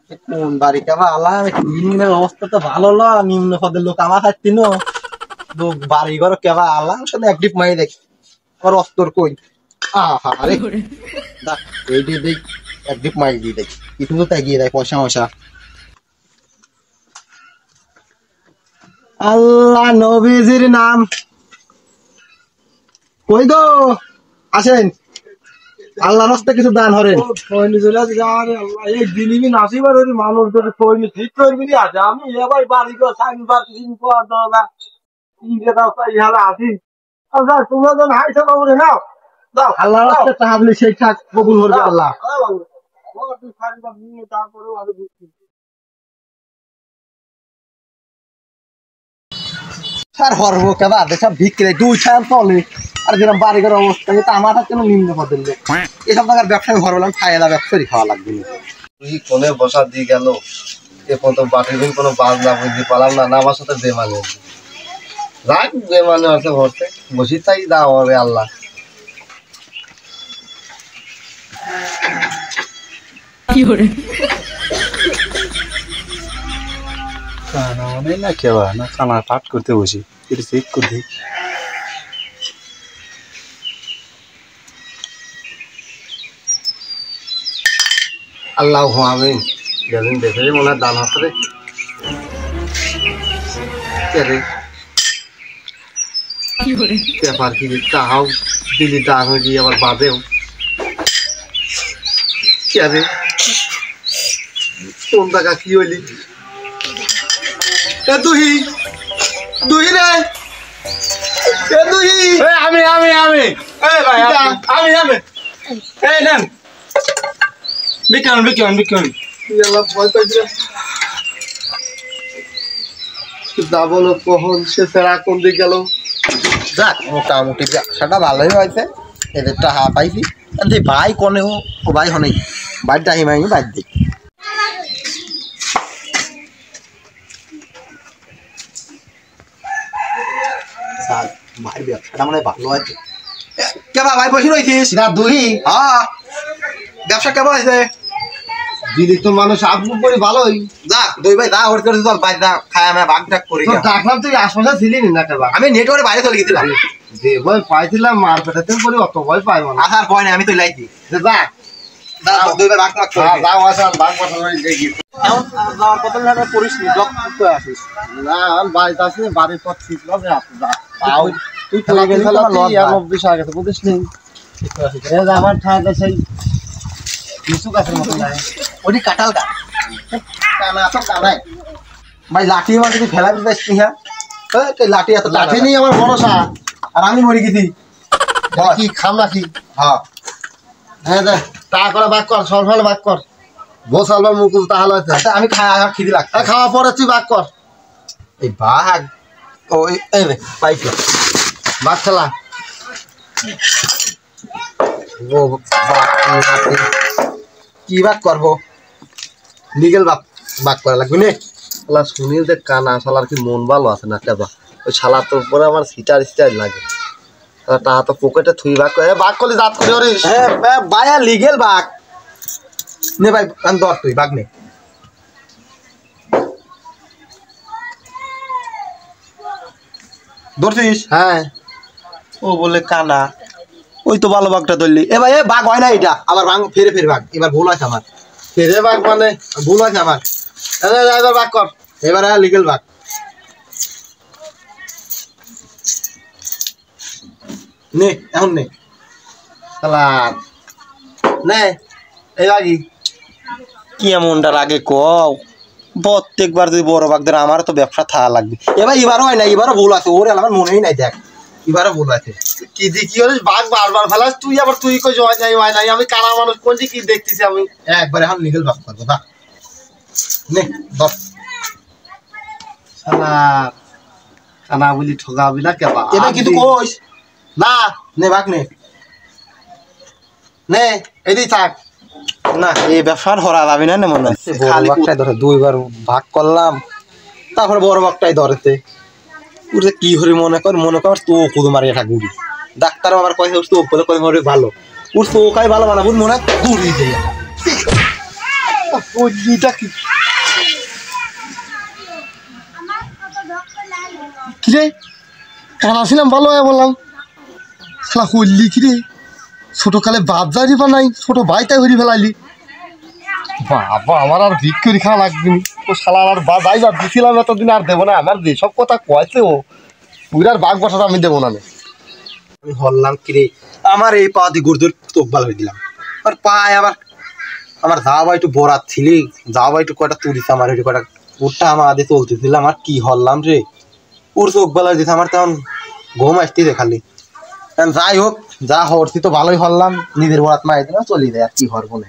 কোন বাড়ি কেবা আলাম নিম্নের অবস্থা তো ভালো না, নিম্ন পদের লোক আমার খাচ্ছি না, লোক বাড়ি ঘর কেবা আলাম সাথে একটিপ মাই দেখ আর অস্তর কই আহা আরে দেখ এইটি দেখ একটিপ মাই দিয়ে দেখ কিছু তো তাগিয়ে দেয় পয়সা মশা। আল্লাহ নবীজির নাম কই গো আসেন, আল্লাহ রাস্তায় কিছু দান হরেন। মানুষ ঠিক করবি আমি এবার বাড়ি আসি তোমরা যখন হাইসা বাবু রে নাও দাও আল্লাহ রাস্তায় তাহাবলি সেই ঠাক কবুল করবে আল্লাহ। তারপরেও আরো আর হরব কেবা দেশা বিক্রি দুই ছান চলে আর যেরকম বাড়িঘর অবস্থা কিন্তু আমার হাতে কোনো নিম্ন পদের লোক এসব জায়গার ব্যবসায় ঘর হলাম ফায়দা ব্যবসায়ী খাওয়া লাগবে না। তুই কোনে বসা দিয়ে গেল এ পর্যন্ত বাটির দিন কোনো বাজ না বুঝতে পারলাম না, আমার সাথে বেমানে রাখ বেমানে আছে ভরতে বসি তাই দাও রে আল্লাহ। খানা মানে না কেবা না খানা পাঠ করতে বসি এটা চেক করে দিই। আল্লাহ আমিন। যেদিন দেখে যে মনে হয় দান হাতে ব্যাপার কি তাহাও দিলি দান হয়ে গিয়ে আবার বাদেও কে কোন টাকা কি হইলি দুহি দুহি রে দুহি আমি আমি আমি ভাই আমি আমি এই নেন বিকান বিকান বিকান ভয় পাইছিলাম ডাবল কখন সে ফেরা কোন দিক গেল। যাক মোটামুটি ব্যবসাটা ভালোই হয়েছে, এদের টাকা পাইছি ভাই কনে ও ভাই হনে বাইর ডাহি মাই বাইর দিই ভাই ব্যবসাটা মানে ভালো আছে। কেবা ভাই বসে রয়েছিস না দুহি হ্যাঁ ব্যবসা কেমন হয়েছে? দিদি তো মানুষ আপু করে ভালোই যা দুই ভাই যা ওর করে চল বাইর যা খায় আমি ভাগ টাক করি। ডাকলাম তুই আশপাশে ছিলি না কেবা আমি নেটওয়ার্কে বাইরে চলে গেছিলাম, যে ভয় পাইছিলাম মার পেটাতে পরে অত ভয় পাই মানে আসার ভয় নেই আমি তো লাইছি যা দুই ভাই ভাগ টাক করি। যাও আসার ভাগ পাঠানো দেখি যাওয়ার কথা না করিস নি জব করতে আসিস না বাড়িতে আসলে বাড়ির পর ঠিক হবে আপনি যা তুই চলে গেলি তো লস ভাই। 90 টাকা তো বুঝিস নি আমার ঠান্ডা সেই কিছু গাছের মতো নাই ওটি কাঁঠাল গাছ কানা তো কানাই ভাই লাঠি আমার যদি ফেলা দিতে আসছি হ্যাঁ লাঠি এত লাঠি নেই আমার ভরসা আর আমি মরে গেছি কি খাম নাকি হ্যাঁ হ্যাঁ দেখ তা করে বাক কর সল ফল বাক কর বসালবার মুকুল তাহলে হয়েছে আচ্ছা আমি খাই আর খিদি লাগছে খাওয়া পরে তুই বাক কর এই ভাগ ও এই পাইছি বাক খেলা ও কি ভাগ করবো লিগেল ভাগ ভাগ করা লাগবে না। শালা সুনীল দেখ কানা শালার কি মন ভালো আছে না কেবা ওই শালা তোর পরে আমার সিটার সিটার লাগে তাহা তো পকেটে থুই বাক করে বাক করলে দাঁত করে ওরিস হ্যাঁ ভাইয়া লিগেল ভাগ নে ভাই আমি ধর তুই ভাগ নে ধরছিস হ্যাঁ ও বলে কানা ওই তো ভালো ভাগটা ধরলি এ ভাই এ ভাগ হয় না এটা আবার ভাগ ফেরে ফেরে ভাগ এবার ভুল আছে আমার ফেরে বাক মানে ভুল আছে আমার এবার বাক কর এবার লিগেল ভাগ নে এখন নে শালা নে এই বাকি কি এমনটার আগে কও প্রত্যেকবার যদি বড় ভাগ ধরে আমার তো ব্যবসা থাকা লাগবে এবার এবারও হয় না এবারও ভুল আছে ওর আমার মনেই নাই দেখ এবারও ভুল আছে কি দি কি হলিস বাঘ বারবার ফেলাস তুই আবার তুই কই জয় নাই হয় নাই আমি কানা মানুষ কোনটি কি দেখতেছি আমি একবার এখন লিগেল ভাগ করবো না নে ধর শালা কানা বলি ঠগাবি না কেবা এবার কিন্তু কইস না নে ভাগ নে নে এদিক থাক না এই ব্যবসার হরা যাবি না মনে হচ্ছে খালি ভাগটাই ধরে দুইবার ভাগ করলাম তারপরে বড় ভাগটাই ধরেতে উঠে কি হরি মনে কর তো কুদু মারিয়ে থাকবি ডাক্তারও আমার কয়েছে তো বলে কয় মরে ভালো উঠ তো খাই ভালো বানাবো মনে হয় দূর দিয়ে ওইটা কি কিরে কানা ছিলাম ভালো হয়ে বললাম শালা হল্লি কিরে ছোট কালে বাপ যাই বা নাই ছোট ভাইটাই হরি ফেলাইলি বাবা আমার আর ভিক করে খাওয়া লাগবে ও শালা আর বা যাই বা দিছিলাম এতদিন আর দেবো না আমার যেসব কথা কয়েছে ও পুরার বাঘ বসাটা আমি দেবো না আমি হল্লাম কিরে আমার এই পা দিয়ে গুড়দুর তোকবাল হয়ে দিলাম আর পায়ে আবার আমার যা বা একটু বরাত ছিলি যা বা একটু কয়টা তুলিস আমার একটু কয়টা উঠটা আমার আদে চলতেছিলাম আর কি হল্লাম রে ওর চোখবাল হয়ে দিছে আমার তখন ঘুম আসতেছে খালি যাই হোক যা হরছি তো ভালোই হল্লাম নিজের বরাত মাই দিলাম চলি যায় আর কি হরবো না